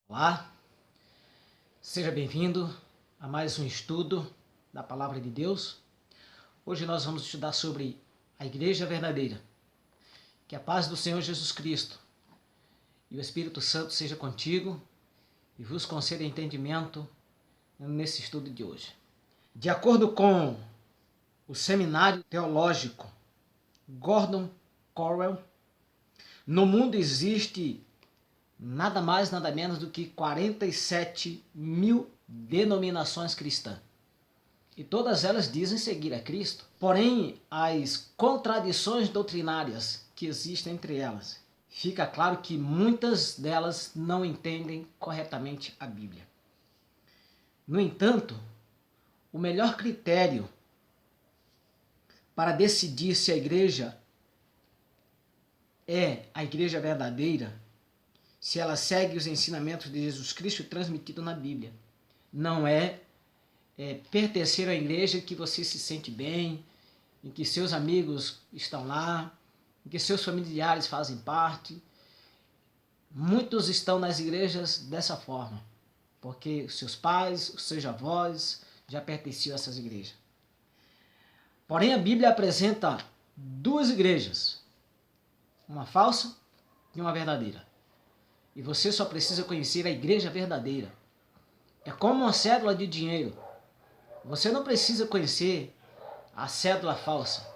Olá, seja bem-vindo a mais um estudo da Palavra de Deus. Hoje nós vamos estudar sobre a Igreja Verdadeira. Que a paz do Senhor Jesus Cristo e o Espírito Santo seja contigo e vos conceda entendimento nesse estudo de hoje. De acordo com o Seminário Teológico Gordon Conwell, no mundo existe nada mais, nada menos do que 47 mil denominações cristãs. E todas elas dizem seguir a Cristo. Porém, as contradições doutrinárias que existem entre elas, fica claro que muitas delas não entendem corretamente a Bíblia. No entanto, o melhor critério para decidir se a igreja é a igreja verdadeira, se ela segue os ensinamentos de Jesus Cristo transmitidos na Bíblia. Não é pertencer à igreja que você se sente bem, em que seus amigos estão lá, em que seus familiares fazem parte. Muitos estão nas igrejas dessa forma, porque os seus pais, os seus avós já pertenciam a essas igrejas. Porém, a Bíblia apresenta duas igrejas, uma falsa e uma verdadeira. E você só precisa conhecer a igreja verdadeira. É como uma cédula de dinheiro. Você não precisa conhecer a cédula falsa.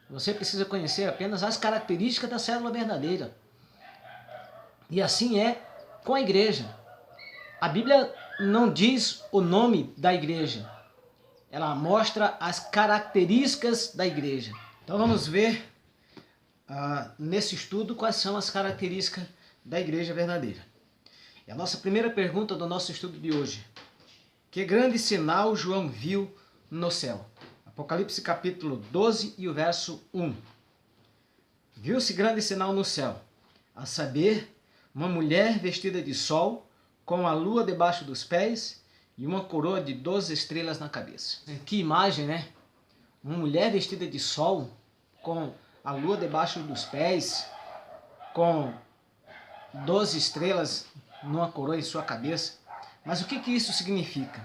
Você precisa conhecer apenas as características da cédula verdadeira. E assim é com a igreja. A Bíblia não diz o nome da igreja. Ela mostra as características da igreja. Então vamos ver nesse estudo quais são as características da igreja verdadeira. E a nossa primeira pergunta do nosso estudo de hoje: que grande sinal João viu no céu? Apocalipse capítulo 12 e o verso 1. Viu-se grande sinal no céu, a saber, uma mulher vestida de sol, com a lua debaixo dos pés e uma coroa de 12 estrelas na cabeça. Que imagem, né? Uma mulher vestida de sol, com a lua debaixo dos pés, com 12 estrelas numa coroa em sua cabeça. Mas o que isso significa?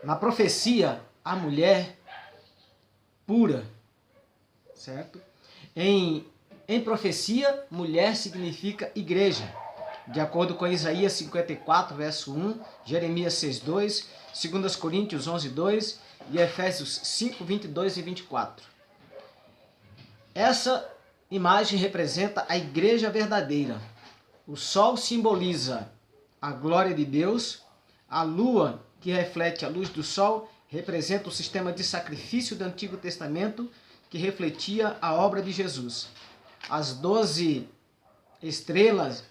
Na profecia, a mulher pura, certo? Em profecia, mulher significa igreja, de acordo com Isaías 54, verso 1, Jeremias 6, 2, 2 Coríntios 11, 2 e Efésios 5, 22 e 24. Essa imagem representa a igreja verdadeira. O sol simboliza a glória de Deus, a lua, que reflete a luz do sol, representa o sistema de sacrifício do Antigo Testamento, que refletia a obra de Jesus. As 12 estrelas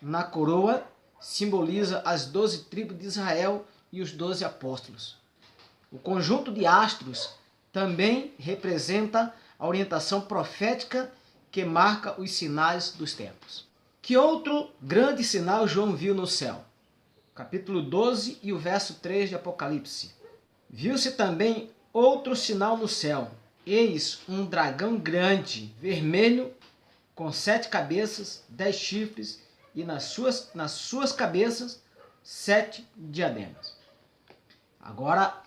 na coroa simboliza as 12 tribos de Israel e os 12 apóstolos. O conjunto de astros também representa a orientação profética que marca os sinais dos tempos. Que outro grande sinal João viu no céu? Capítulo 12 e o verso 3 de Apocalipse. Viu-se também outro sinal no céu. Eis um dragão grande, vermelho, com 7 cabeças, 10 chifres, e nas suas cabeças 7 diademas. Agora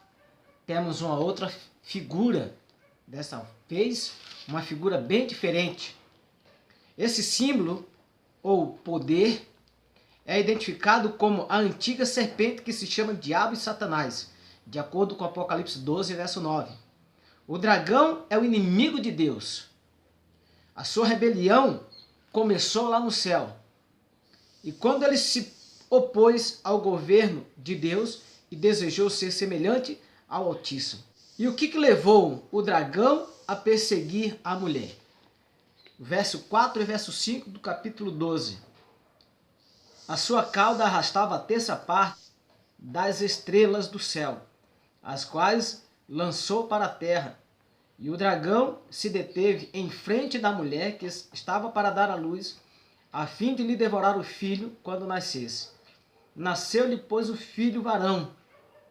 temos uma outra figura, dessa vez uma figura bem diferente. Esse símbolo ou poder é identificado como a antiga serpente que se chama Diabo e Satanás, de acordo com Apocalipse 12, verso 9. O dragão é o inimigo de Deus. A sua rebelião começou lá no céu. E quando ele se opôs ao governo de Deus e desejou ser semelhante ao Altíssimo. E o que levou o dragão a perseguir a mulher? Verso 4 e verso 5 do capítulo 12. A sua cauda arrastava a terça parte das estrelas do céu, as quais lançou para a terra. E o dragão se deteve em frente da mulher que estava para dar à luz, a fim de lhe devorar o filho quando nascesse. Nasceu-lhe, pois, o filho varão,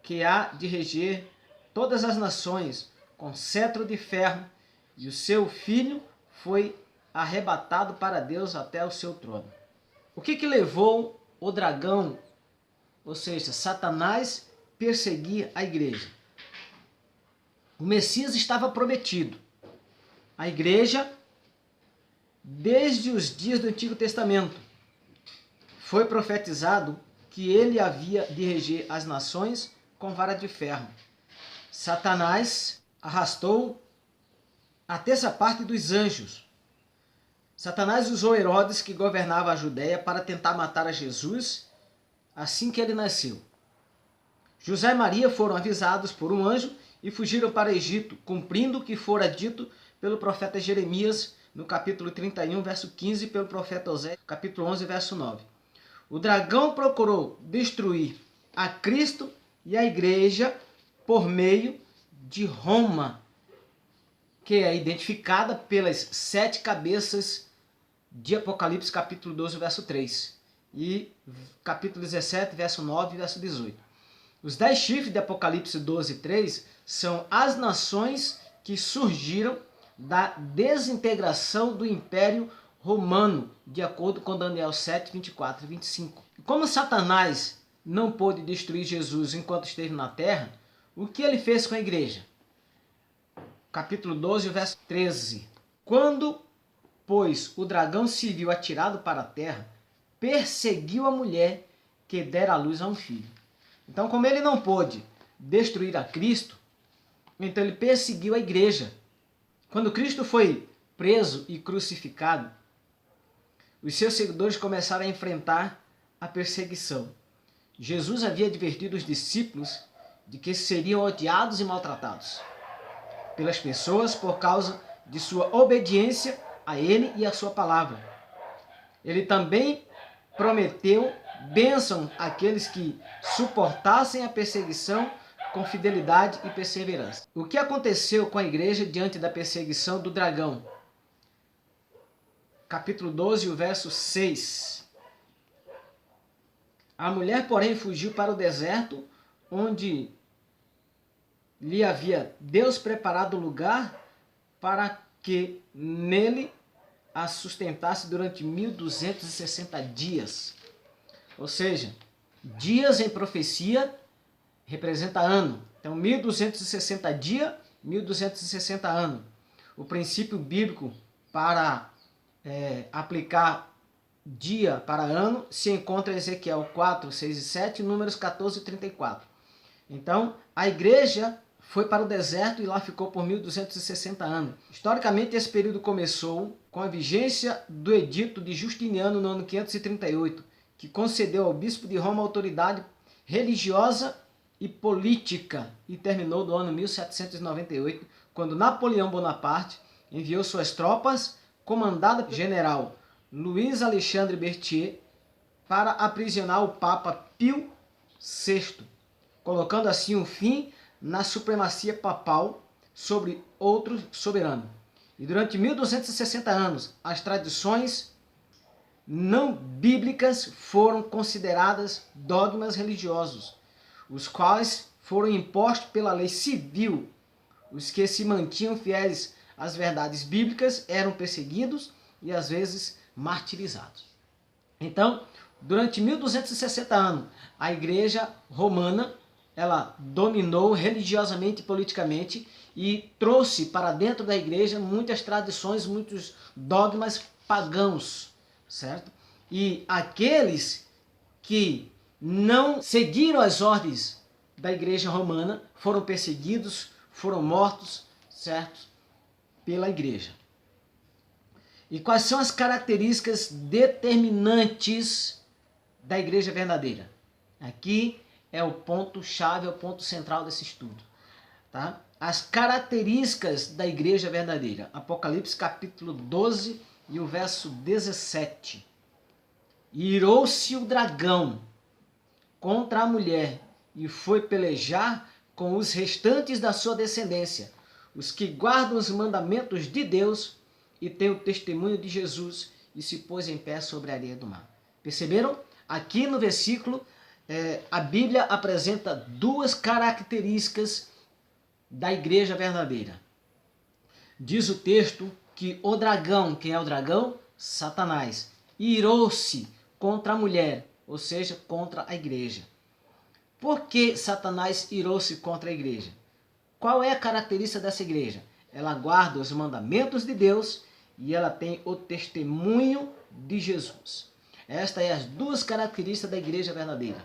que há de reger todas as nações com cetro de ferro, e o seu filho foi arrebatado para Deus até o seu trono. O que levou o dragão ou seja, Satanás perseguia a igreja. O Messias estava prometido. A igreja, desde os dias do Antigo Testamento, foi profetizado que ele havia de reger as nações com vara de ferro. Satanás arrastou a terça parte dos anjos. Satanás usou Herodes, que governava a Judéia, para tentar matar a Jesus assim que ele nasceu. José e Maria foram avisados por um anjo e fugiram para o Egito, cumprindo o que fora dito pelo profeta Jeremias, no capítulo 31, verso 15, e pelo profeta Oséias, capítulo 11, verso 9. O dragão procurou destruir a Cristo e a igreja por meio de Roma, que é identificada pelas 7 cabeças de Apocalipse, capítulo 12, verso 3, e capítulo 17, verso 9 e verso 18. Os 10 chifres de Apocalipse 12, 3 são as nações que surgiram da desintegração do Império Romano, de acordo com Daniel 7, 24 e 25. Como Satanás não pôde destruir Jesus enquanto esteve na terra, o que ele fez com a igreja? Capítulo 12, verso 13. Quando, pois, o dragão se viu atirado para a terra, perseguiu a mulher que dera à luz a um filho. Então, como ele não pôde destruir a Cristo, então ele perseguiu a igreja. Quando Cristo foi preso e crucificado, os seus seguidores começaram a enfrentar a perseguição. Jesus havia advertido os discípulos de que seriam odiados e maltratados pelas pessoas por causa de sua obediência a ele e a sua palavra. Ele também prometeu bênção àqueles que suportassem a perseguição com fidelidade e perseverança. O que aconteceu com a igreja diante da perseguição do dragão? Capítulo 12, o verso 6. A mulher, porém, fugiu para o deserto, onde lhe havia Deus preparado lugar para que nele a sustentasse durante 1260 dias. Ou seja, dias em profecia representa ano. Então, 1260 dias, 1260 anos. O princípio bíblico para aplicar dia para ano se encontra em Ezequiel 4, 6 e 7, Números 14 e 34. Então, a igreja foi para o deserto e lá ficou por 1260 anos. Historicamente, esse período começou com a vigência do edito de Justiniano no ano 538, que concedeu ao bispo de Roma autoridade religiosa e política, e terminou no ano 1798, quando Napoleão Bonaparte enviou suas tropas, comandado pelo general Luiz Alexandre Berthier, para aprisionar o Papa Pio VI, colocando assim um fim na supremacia papal sobre outro soberano. E durante 1260 anos, as tradições não bíblicas foram consideradas dogmas religiosos, os quais foram impostos pela lei civil. Os que se mantinham fiéis às verdades bíblicas eram perseguidos e às vezes martirizados. Então, durante 1260 anos, a igreja romana ela dominou religiosamente e politicamente e trouxe para dentro da igreja muitas tradições, muitos dogmas pagãos, certo? E aqueles que não seguiram as ordens da igreja romana foram perseguidos, foram mortos, certo? Pela igreja. E quais são as características determinantes da igreja verdadeira? Aqui é o ponto-chave, é o ponto central desse estudo. Tá? As características da igreja verdadeira. Apocalipse capítulo 12 e o verso 17. Irou-se o dragão contra a mulher e foi pelejar com os restantes da sua descendência, os que guardam os mandamentos de Deus e têm o testemunho de Jesus, e se pôs em pé sobre a areia do mar. Perceberam? Aqui no versículo, a Bíblia apresenta duas características da igreja verdadeira. Diz o texto que o dragão, quem é o dragão? Satanás, irou-se contra a mulher, ou seja, contra a igreja. Por que Satanás irou-se contra a igreja? Qual é a característica dessa igreja? Ela guarda os mandamentos de Deus e ela tem o testemunho de Jesus. Estas são as duas características da igreja verdadeira.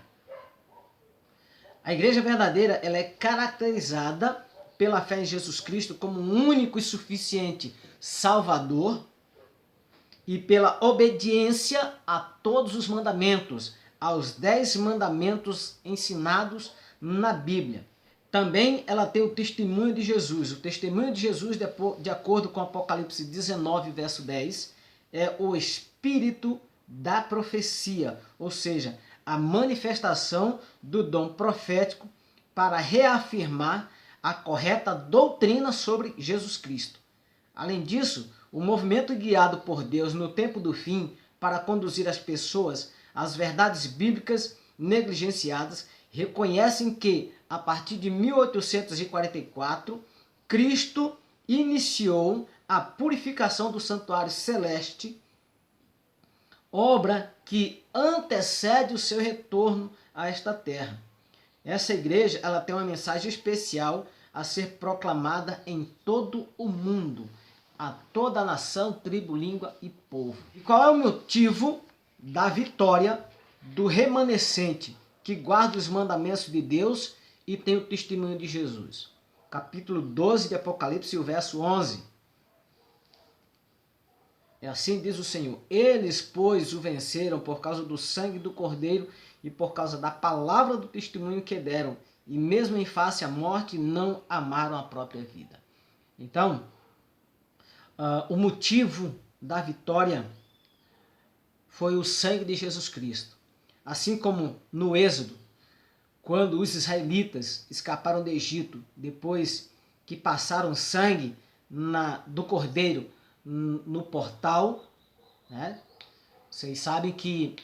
A igreja verdadeira ela é caracterizada pela fé em Jesus Cristo como um único e suficiente Salvador e pela obediência a todos os mandamentos, aos 10 mandamentos ensinados na Bíblia. Também ela tem o testemunho de Jesus. O testemunho de Jesus, de acordo com Apocalipse 19, verso 10, é o espírito da profecia, ou seja, a manifestação do dom profético para reafirmar a correta doutrina sobre Jesus Cristo. Além disso, o movimento guiado por Deus no tempo do fim para conduzir as pessoas às verdades bíblicas negligenciadas reconhecem que, a partir de 1844, Cristo iniciou a purificação do santuário celeste, obra que antecede o seu retorno a esta terra. Essa igreja ela tem uma mensagem especial a ser proclamada em todo o mundo, a toda a nação, tribo, língua e povo. E qual é o motivo da vitória do remanescente que guarda os mandamentos de Deus e tem o testemunho de Jesus? Capítulo 12 de Apocalipse, o verso 11. É assim diz o Senhor: eles, pois, o venceram por causa do sangue do Cordeiro e por causa da palavra do testemunho que deram, e mesmo em face à morte não amaram a própria vida. Então, o motivo da vitória foi o sangue de Jesus Cristo. Assim como no Êxodo, quando os israelitas escaparam do Egito, depois que passaram sangue do Cordeiro no portal, né? Vocês sabem que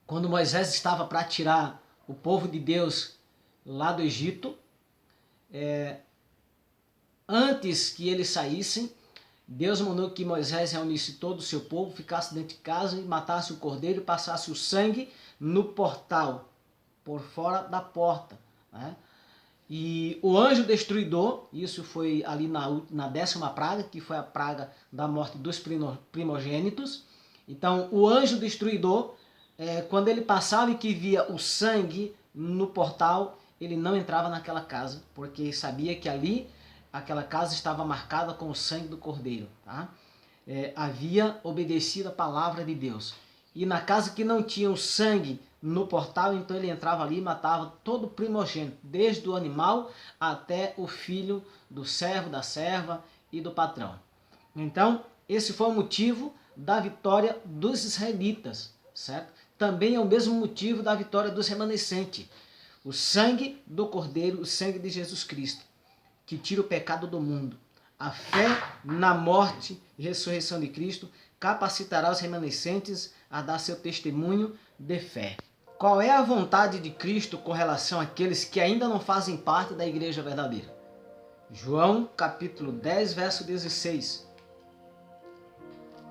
quando Moisés estava para tirar o povo de Deus lá do Egito, antes que eles saíssem, Deus mandou que Moisés reunisse todo o seu povo, ficasse dentro de casa e matasse o cordeiro e passasse o sangue no portal, por fora da porta, né? E o anjo destruidor, isso foi ali na 10ª praga, que foi a praga da morte dos primogênitos. Então o anjo destruidor, quando ele passava e que via o sangue no portal, ele não entrava naquela casa, porque sabia que ali aquela casa estava marcada com o sangue do Cordeiro. Tá? Havia obedecido a palavra de Deus. E na casa que não tinha o sangue no portal, então ele entrava ali e matava todo o primogênito, desde o animal até o filho do servo, da serva e do patrão. Então, esse foi o motivo da vitória dos israelitas, certo? Também é o mesmo motivo da vitória dos remanescentes. O sangue do Cordeiro, o sangue de Jesus Cristo, que tira o pecado do mundo. A fé na morte e ressurreição de Cristo capacitará os remanescentes a dar seu testemunho de fé. Qual é a vontade de Cristo com relação àqueles que ainda não fazem parte da igreja verdadeira? João capítulo 10, verso 16.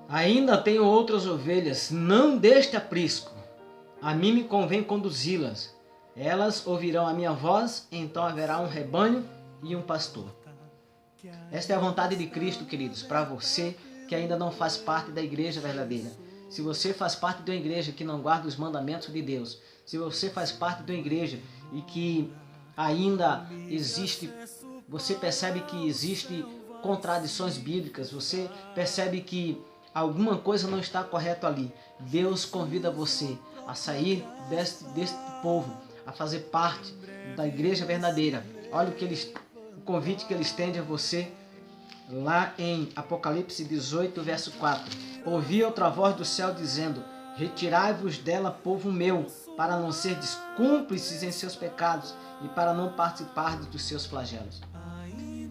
Ainda tenho outras ovelhas, não deste aprisco. A mim me convém conduzi-las. Elas ouvirão a minha voz, então haverá um rebanho e um pastor. Esta é a vontade de Cristo, queridos, para você que ainda não faz parte da igreja verdadeira. Se você faz parte de uma igreja que não guarda os mandamentos de Deus, se você faz parte de uma igreja e que ainda você percebe que existe contradições bíblicas, você percebe que alguma coisa não está correta ali, Deus convida você a sair deste povo, a fazer parte da igreja verdadeira. Olha o convite que ele estende a você lá em Apocalipse 18, verso 4. Ouvi outra voz do céu dizendo: retirai-vos dela, povo meu, para não serdes cúmplices em seus pecados e para não participardes dos seus flagelos.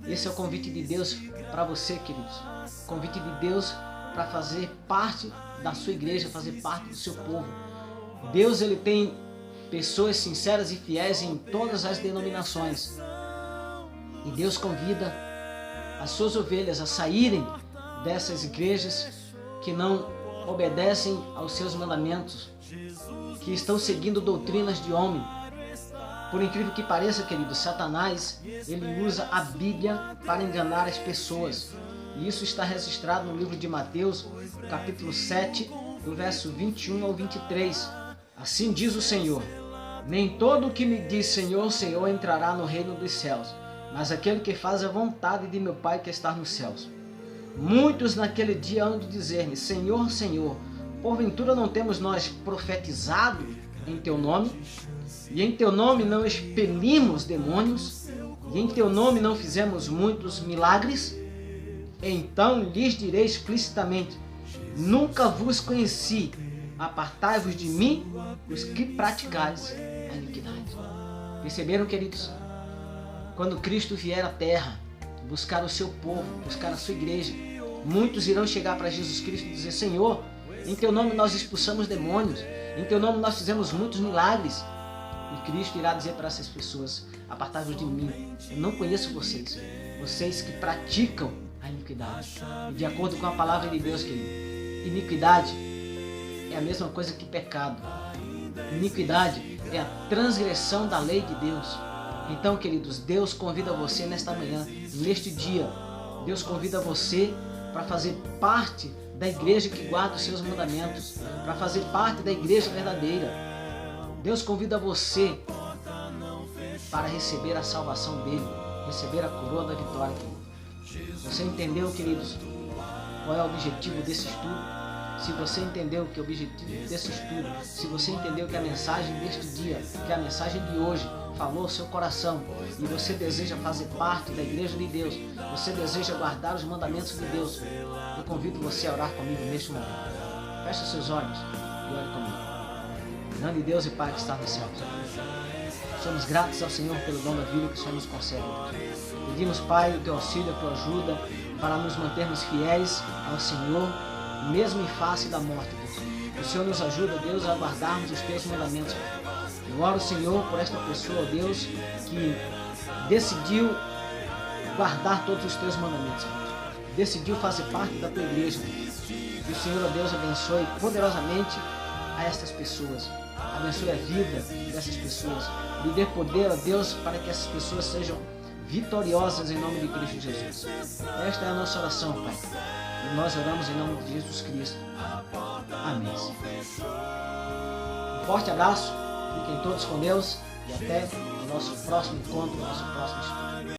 Esse é o convite de Deus para você, queridos. O convite de Deus para fazer parte da sua igreja, fazer parte do seu povo. Deus, ele tem pessoas sinceras e fiéis em todas as denominações. E Deus convida as suas ovelhas a saírem dessas igrejas que não obedecem aos seus mandamentos. que estão seguindo doutrinas de homem. Por incrível que pareça, querido, Satanás, ele usa a Bíblia para enganar as pessoas. E isso está registrado no livro de Mateus, capítulo 7, do verso 21 ao 23. Assim diz o Senhor: nem todo o que me diz Senhor, Senhor entrará no reino dos céus, mas aquele que faz a vontade de meu Pai que está nos céus. Muitos naquele dia hão de dizer-me: Senhor, Senhor, porventura não temos nós profetizado em teu nome? E em teu nome não expelimos demônios? E em teu nome não fizemos muitos milagres? Então lhes direi explicitamente: nunca vos conheci. Apartai-vos de mim, os que praticais a iniquidade. Perceberam, queridos? Quando Cristo vier à terra, buscar o seu povo, buscar a sua igreja, muitos irão chegar para Jesus Cristo e dizer: Senhor, em teu nome nós expulsamos demônios, em teu nome nós fizemos muitos milagres. E Cristo irá dizer para essas pessoas: apartai-vos de mim, eu não conheço vocês, vocês que praticam a iniquidade. E de acordo com a palavra de Deus, querido, iniquidade é a mesma coisa que pecado. Iniquidade é a transgressão da lei de Deus. Então, queridos, Deus convida você nesta manhã, neste dia, Deus convida você para fazer parte da igreja que guarda os seus mandamentos, para fazer parte da igreja verdadeira. Deus convida você para receber a salvação dele, receber a coroa da vitória. Você entendeu, queridos, qual é o objetivo desse estudo? Se você entendeu que o objetivo desse estudo, se você entendeu que a mensagem deste dia, que a mensagem de hoje falou ao seu coração e você deseja fazer parte da igreja de Deus, você deseja guardar os mandamentos de Deus, eu convido você a orar comigo neste momento. Feche seus olhos e ore comigo. Em nome de Deus e Pai que está nos céus, somos gratos ao Senhor pelo dom da vida que o Senhor nos concede. Pedimos, Pai, o teu auxílio, a tua ajuda para nos mantermos fiéis ao Senhor, mesmo em face da morte, Deus. O Senhor nos ajuda, Deus, a guardarmos os teus mandamentos. Eu oro, Senhor, por esta pessoa, Deus, que decidiu guardar todos os teus mandamentos, decidiu fazer parte da tua igreja. Que o Senhor, Deus, abençoe poderosamente a estas pessoas. Abençoe a vida dessas pessoas. Lhe dê poder, ó Deus, para que essas pessoas sejam vitoriosas em nome de Cristo Jesus. Esta é a nossa oração, Pai. E nós oramos em nome de Jesus Cristo. Amém. Um forte abraço, fiquem todos com Deus e até o nosso próximo encontro, nosso próximo estudo.